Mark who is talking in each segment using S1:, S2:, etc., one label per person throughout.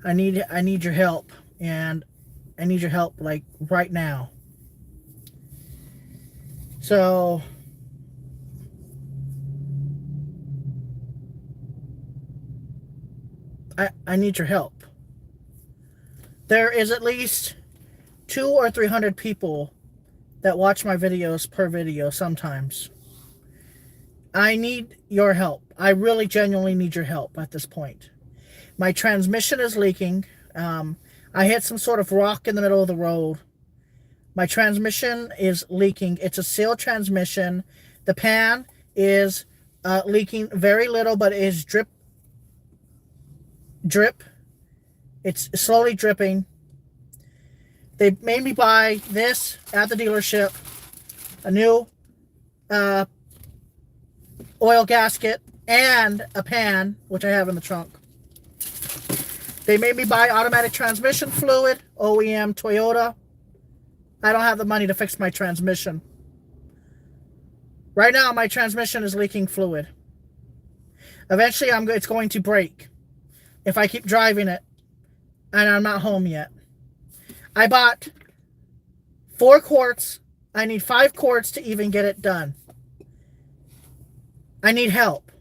S1: I need your help, and I need your help like right now. So I need your help. There is at least 200 or 300 people that watch my videos per video sometimes. I need your help. I really genuinely need your help at this point. My transmission is leaking. I hit some sort of rock in the middle of the road. My transmission is leaking. It's a sealed transmission. The pan is leaking very little, but it is drip. It's slowly dripping. They made me buy this at the dealership, a new oil gasket and a pan, which I have in the trunk. They made me buy automatic transmission fluid, OEM Toyota. I don't have the money to fix my transmission. Right now, my transmission is leaking fluid. Eventually, it's going to break if I keep driving it, and I'm not home yet. I bought 4 quarts. I need 5 quarts to even get it done. I need help.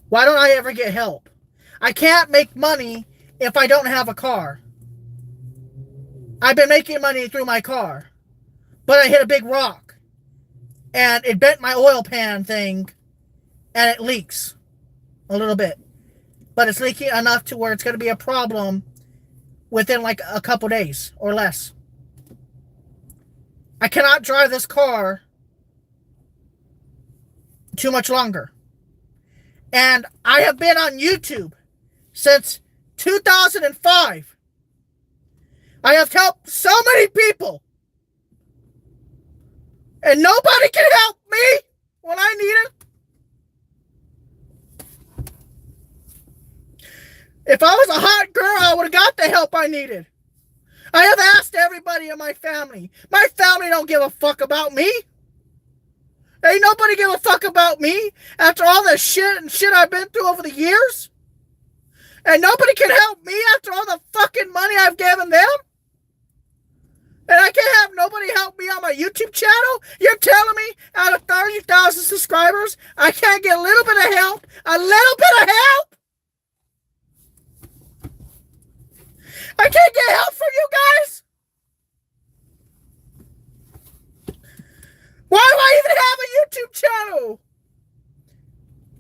S1: Why don't I ever get help? I can't make money if I don't have a car. I've been making money through my car, but I hit a big rock, and it bent my oil pan thing, and it leaks a little bit. But it's leaking enough to where it's going to be a problem within like a couple days or less. I cannot drive this car too much longer. And I have been on YouTube since 2005. I have helped so many people. And nobody can help me when I need it. If I was a hot girl, I would have got the help I needed. I have asked everybody in my family. My family don't give a fuck about me. Ain't nobody give a fuck about me after all the shit I've been through over the years. And nobody can help me after all the fucking money I've given them. And I can't have nobody help me on my YouTube channel? You're telling me out of 30,000 subscribers, I can't get a little bit of help? A little bit of help? I can't get help from you guys? Why do I even have a YouTube channel?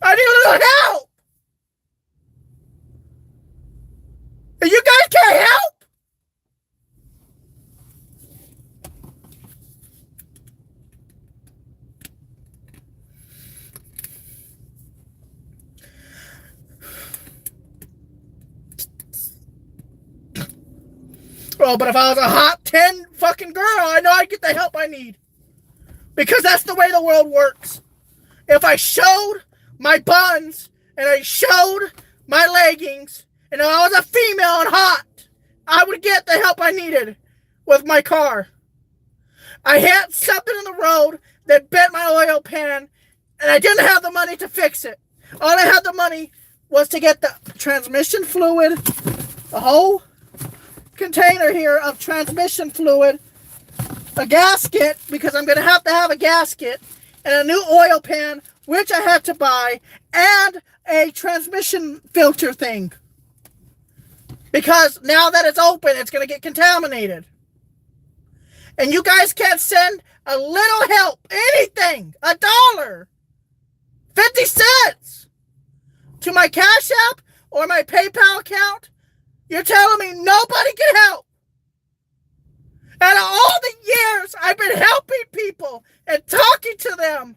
S1: I need a little help. And you guys can't help? Oh, but if I was a hot 10 fucking girl, I know I'd get the help I need. Because that's the way the world works. If I showed my buns and I showed my leggings and I was a female and hot, I would get the help I needed with my car. I hit something in the road that bent my oil pan and I didn't have the money to fix it. All I had the money was to get the transmission fluid, a whole container here of transmission fluid, a gasket, because I'm going to have a gasket, and a new oil pan, which I had to buy, and a transmission filter thing. Because now that it's open, it's going to get contaminated. And you guys can't send a little help, anything, $1, 50 cents, to my Cash App or my PayPal account. You're telling me nobody can help? Out of all the years I've been helping people and talking to them,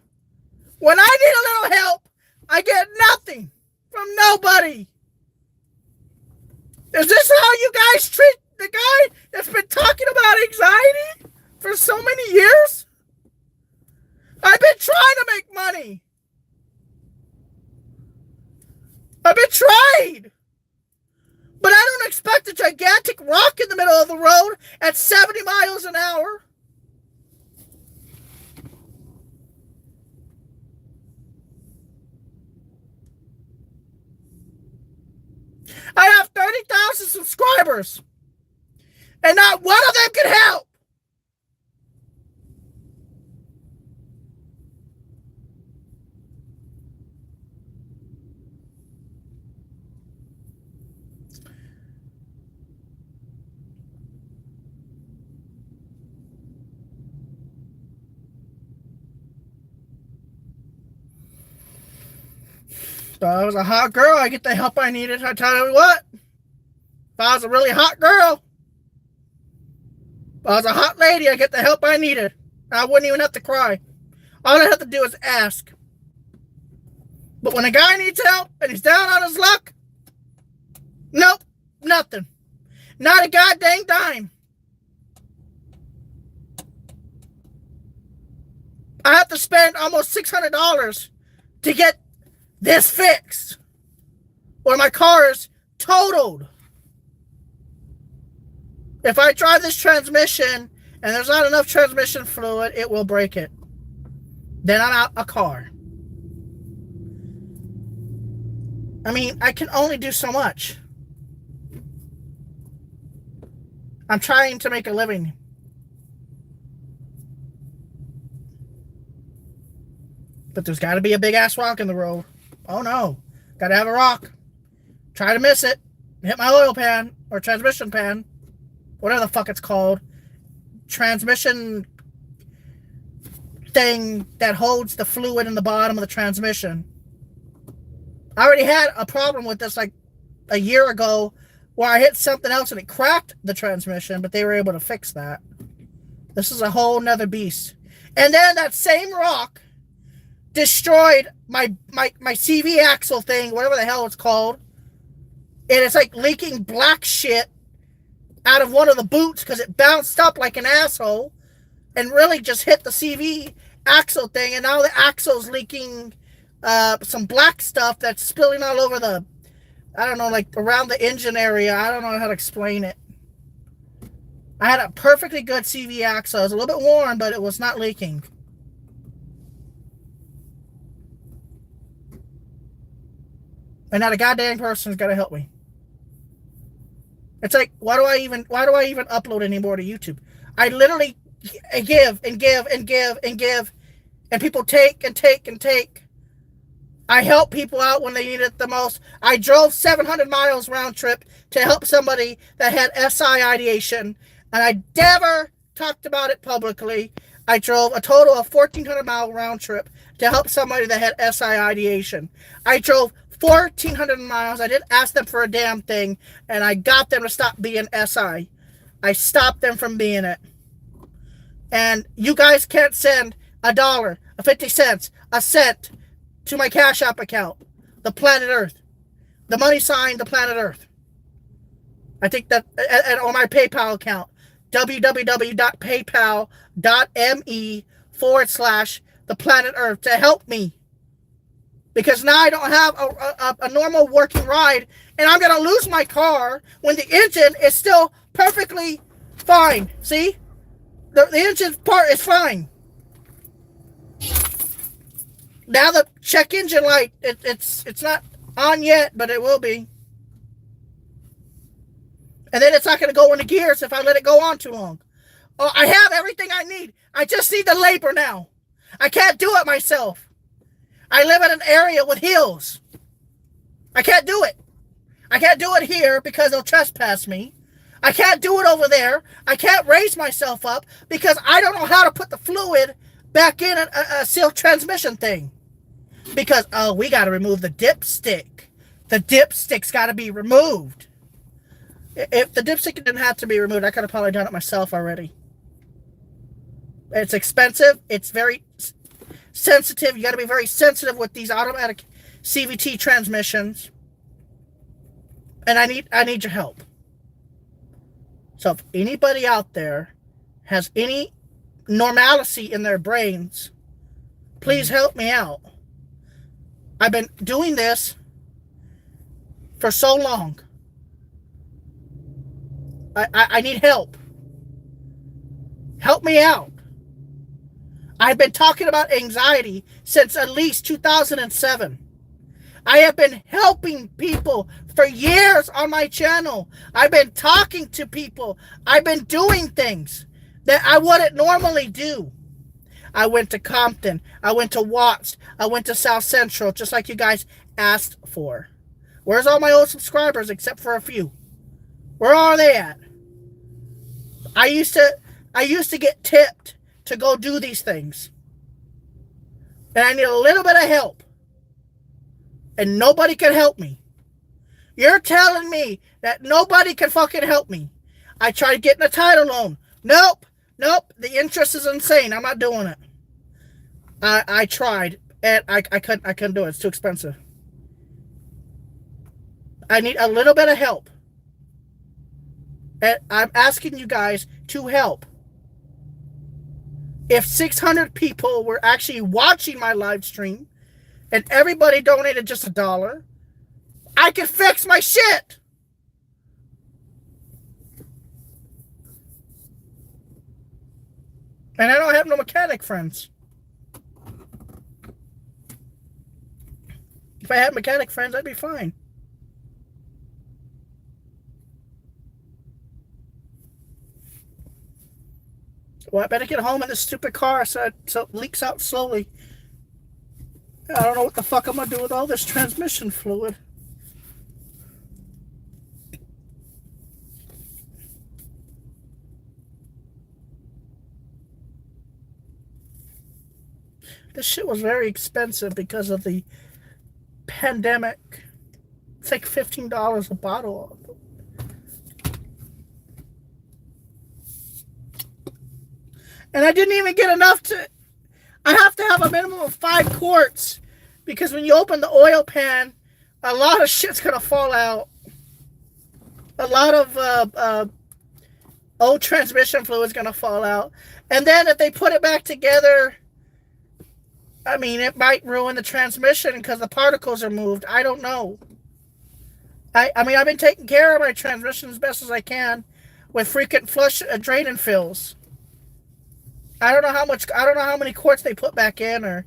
S1: when I need a little help, I get nothing from nobody. Is this how you guys treat the guy that's been talking about anxiety for so many years? I've been trying to make money. I've been trying. But I don't expect a gigantic rock in the middle of the road at 70 miles an hour. I have 30,000 1,000 subscribers, and not one of them can help. If I was a hot girl, I get the help I needed. I tell you what, if I was a really hot girl, if I was a hot lady, I get the help I needed. I wouldn't even have to cry. All I have to do is ask. But when a guy needs help and he's down on his luck, nope, nothing. Not a goddamn dime. I have to spend almost $600 to get this fixed, or my car is totaled. If I drive this transmission and there's not enough transmission fluid, it will break it. Then I'm out a car. I mean, I can only do so much. I'm trying to make a living. But there's got to be a big-ass rock in the road. Oh, no. Got to have a rock. Try to miss it. Hit my oil pan or transmission pan. Whatever the fuck it's called. Transmission thing that holds the fluid in the bottom of the transmission. I already had a problem with this like a year ago where I hit something else and it cracked the transmission, but they were able to fix that. This is a whole nother beast. And then that same rock destroyed my CV axle thing, whatever the hell it's called. And it's like leaking black shit out of one of the boots because it bounced up like an asshole and really just hit the CV axle thing. And now the axle's leaking some black stuff that's spilling all over the, I don't know, like around the engine area. I don't know how to explain it. I had a perfectly good CV axle. It was a little bit worn, but it was not leaking. And not a goddamn person's gonna help me. It's like, why do I even upload anymore to YouTube? I literally give and give and give and give, and people take and take and take. I help people out when they need it the most. I drove 700 miles round trip to help somebody that had SI ideation, and I never talked about it publicly. I drove a total of 1,400 mile round trip to help somebody that had SI ideation. I drove 1,400 miles. I didn't ask them for a damn thing, and I got them to stop being SI. I stopped them from being it. And you guys can't send $1, 50 cents, a cent to my Cash App account, the planet Earth. The money sign, the planet Earth. I think that, and on my PayPal account, www.paypal.me/the planet Earth to help me. Because now I don't have a normal working ride, and I'm going to lose my car when the engine is still perfectly fine. See? The engine part is fine. Now the check engine light, it's not on yet, but it will be. And then it's not going to go into gears if I let it go on too long. Oh, I have everything I need. I just need the labor now. I can't do it myself. I live in an area with hills. I can't do it. I can't do it here because they'll trespass me. I can't do it over there. I can't raise myself up because I don't know how to put the fluid back in a sealed transmission thing. Because, oh, we got to remove the dipstick. The dipstick's got to be removed. If the dipstick didn't have to be removed, I could have probably done it myself already. It's expensive. It's very sensitive. You got to be very sensitive with these automatic CVT transmissions. And I need your help. So if anybody out there has any normalcy in their brains, please help me out. I've been doing this for so long. I need help. Help me out. I've been talking about anxiety since at least 2007. I have been helping people For years on my channel, I've been talking to people. I've been doing things that I wouldn't normally do. I went to Compton. I went to Watts. I went to South Central, just like you guys asked for. Where's all my old subscribers except for a few? Where are they at? I used to get tipped to go do these things. And I need a little bit of help. And nobody can help me. You're telling me that nobody can fucking help me. I tried getting a title loan. Nope. The interest is insane. I'm not doing it. I tried and I couldn't do it. It's too expensive. I need a little bit of help. And I'm asking you guys to help. If 600 people were actually watching my live stream and everybody donated just $1, I could fix my shit. And I don't have no mechanic friends. If I had mechanic friends, I'd be fine. Well, I better get home in this stupid car so it leaks out slowly. I don't know what the fuck I'm going to do with all this transmission fluid. This shit was very expensive because of the pandemic. It's like $15 a bottle. And I didn't even get enough to... I have to have a minimum of 5 quarts. Because when you open the oil pan, a lot of shit's going to fall out. A lot of old transmission fluid is going to fall out. And then if they put it back together... I mean, it might ruin the transmission because the particles are moved. I don't know. I mean, I've been taking care of my transmission as best as I can with frequent flush drain and fills. I don't know how many quarts they put back in or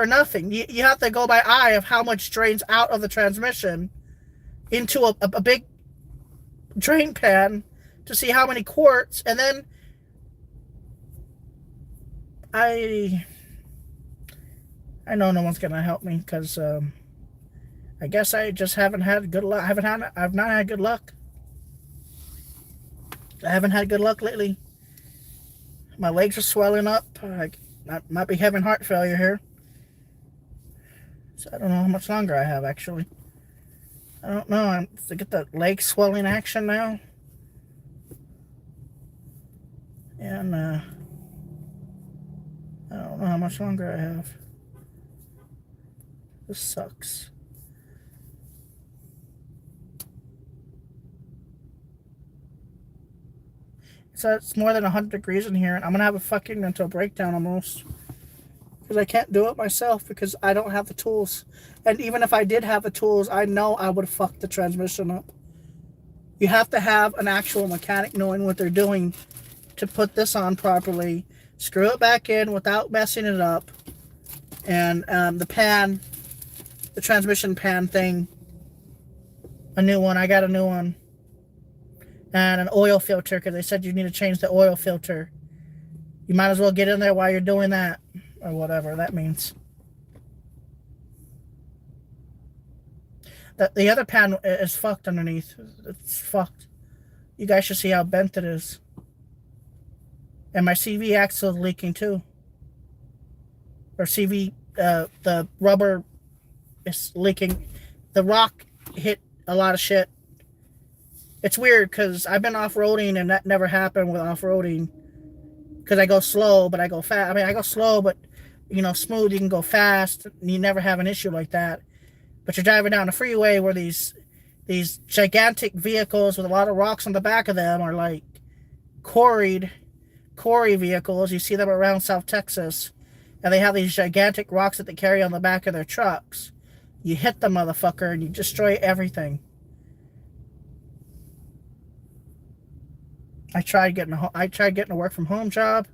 S1: nothing. You have to go by eye of how much drains out of the transmission into a big drain pan to see how many quarts, and then I know no one's gonna help me because I guess I just haven't had good luck. I've not had good luck. I haven't had good luck lately. My legs are swelling up. I might be having heart failure here. So I don't know how much longer I have actually. I don't know. I'm to get the leg swelling action now. And I don't know how much longer I have. This sucks. So it's more than 100 degrees in here, and I'm gonna have a fucking mental breakdown almost. Because I can't do it myself because I don't have the tools. And even if I did have the tools, I know I would fuck the transmission up. You have to have an actual mechanic knowing what they're doing to put this on properly. Screw it back in without messing it up. And the transmission pan thing, a new one. I got a new one. And an oil filter, because they said you need to change the oil filter. You might as well get in there while you're doing that, or whatever that means. The other pan is fucked underneath. It's fucked. You guys should see how bent it is. And my CV axle is leaking too. Or CV, the rubber is leaking. The rock hit a lot of shit. It's weird because I've been off-roading and that never happened with off-roading. Because I go slow, but I go fast. I mean, I go slow, but, you know, smooth, you can go fast. And you never have an issue like that. But you're driving down the freeway where these gigantic vehicles with a lot of rocks on the back of them are like quarry vehicles. You see them around South Texas. And they have these gigantic rocks that they carry on the back of their trucks. You hit the motherfucker and you destroy everything. I tried getting a work from home job.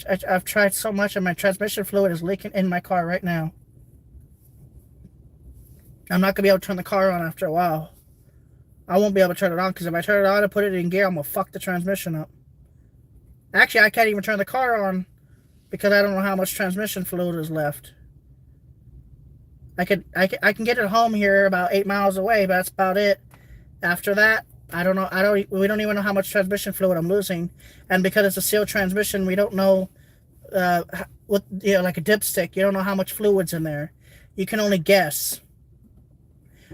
S1: I've tried so much, and my transmission fluid is leaking in my car right now. I'm not going to be able to turn the car on after a while. I won't be able to turn it on because if I turn it on and put it in gear, I'm going to fuck the transmission up. Actually, I can't even turn the car on because I don't know how much transmission fluid is left. I can get it home here about 8 miles away, but that's about it. After that, I don't know. We don't even know how much transmission fluid I'm losing, and because it's a sealed transmission, we don't know what, like a dipstick. You don't know how much fluid's in there. You can only guess.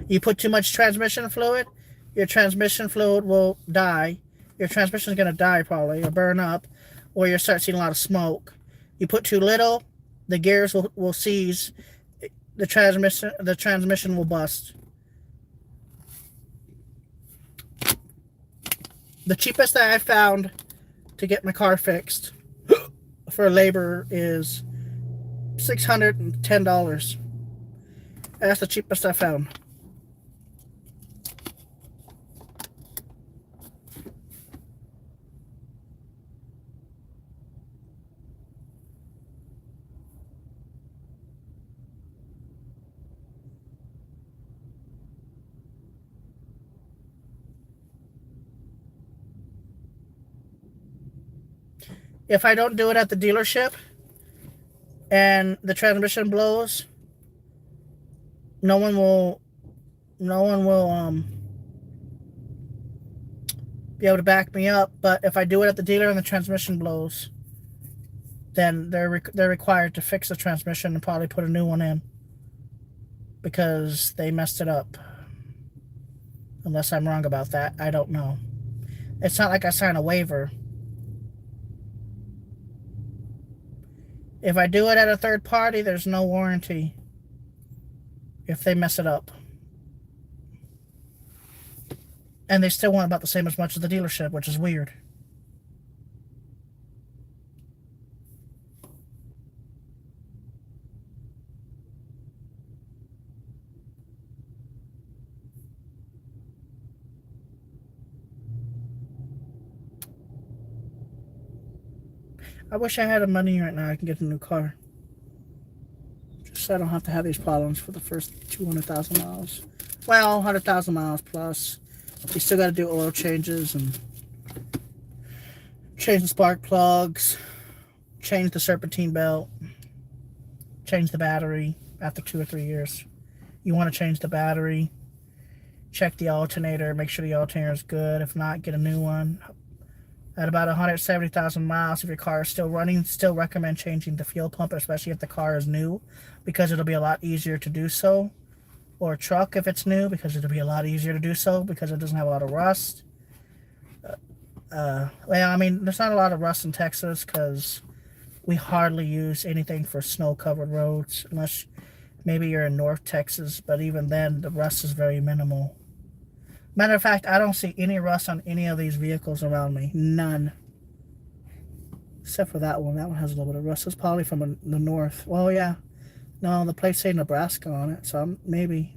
S1: You put too much transmission fluid, your transmission fluid will die. Your transmission is gonna die probably or burn up, or you'll start seeing a lot of smoke. You put too little, the gears will seize. The transmission will bust. The cheapest that I found to get my car fixed for labor is $610. That's the cheapest I found. If I don't do it at the dealership and the transmission blows, no one will be able to back me up. But if I do it at the dealer and the transmission blows, then they're required to fix the transmission and probably put a new one in because they messed it up. Unless I'm wrong about that, I don't know. It's not like I signed a waiver. If I do it at a third party, there's no warranty if they mess it up. And they still want about the same as much as the dealership, which is weird. I wish I had the money right now. I can get a new car. Just so I don't have to have these problems for the first 200,000 miles. Well, 100,000 miles plus. You still got to do oil changes and change the spark plugs, change the serpentine belt, change the battery after 2 or 3 years. You want to change the battery, check the alternator, make sure the alternator is good. If not, get a new one. At about 170,000 miles, if your car is still running, still recommend changing the fuel pump, especially if the car is new, because it'll be a lot easier to do so. Or truck if it's new, because it'll be a lot easier to do so because it doesn't have a lot of rust. Well, I mean, there's not a lot of rust in Texas because we hardly use anything for snow-covered roads, unless maybe you're in North Texas, but even then, the rust is very minimal. Matter of fact, I don't see any rust on any of these vehicles around me. None. Except for that one. That one has a little bit of rust. It's probably from the north. Well, yeah. No, the plates say Nebraska on it, so maybe.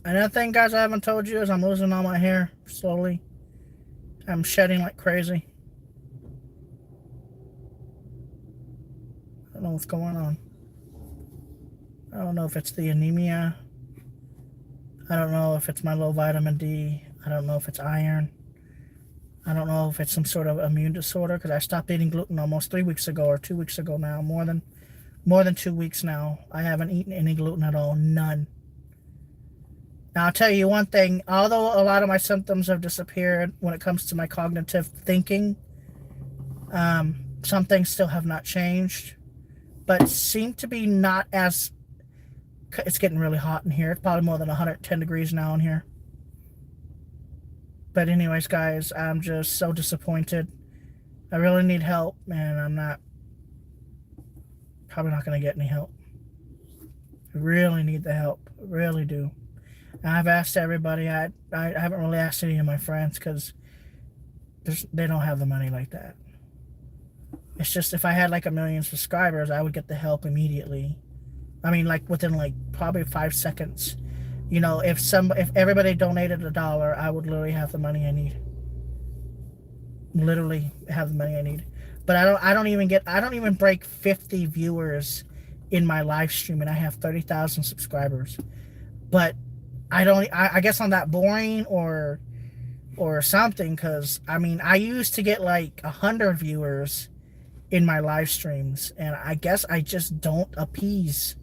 S1: Another thing, guys, I haven't told you is I'm losing all my hair slowly. I'm shedding like crazy. I don't know what's going on. I don't know if it's the anemia. I don't know if it's my low vitamin D. I don't know if it's iron. I don't know if it's some sort of immune disorder because I stopped eating gluten almost 3 weeks ago or 2 weeks ago now. More than 2 weeks now. I haven't eaten any gluten at all. None. Now, I'll tell you one thing. Although a lot of my symptoms have disappeared when it comes to my cognitive thinking, some things still have not changed, but seem to be not as It's getting really hot in here. It's probably more than 110 degrees now in here. But anyways, guys, I'm just so disappointed. I really need help, and I'm probably not going to get any help. I really need the help. I really do. And I've asked everybody. I haven't really asked any of my friends because they don't have the money like that. It's just if I had like 1 million subscribers, I would get the help immediately. I mean, like within like probably 5 seconds. You know, if everybody donated $1, I would literally have the money I need. Literally have the money I need. But I don't even break 50 viewers in my live stream, and I have 30,000 subscribers. But I guess I'm that boring or something, because I mean, I used to get like 100 viewers in my live streams, and I guess I just don't appease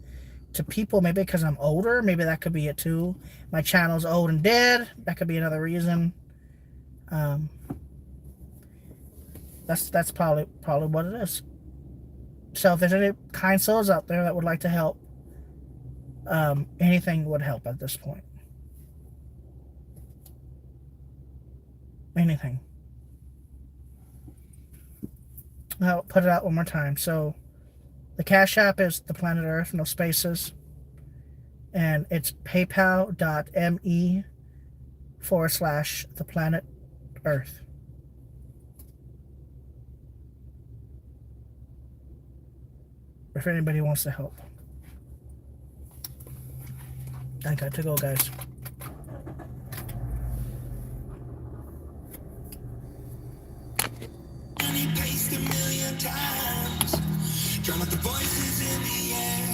S1: to people. Maybe because I'm older. Maybe that could be it too. My channel's old and dead. That could be another reason. That's probably what it is. So if there's any kind souls out there that would like to help, anything would help at this point. Anything. I'll put it out one more time. So the Cash App is the Planet Earth, no spaces. And it's paypal.me/the Planet Earth. If anybody wants to help. I got to go, guys.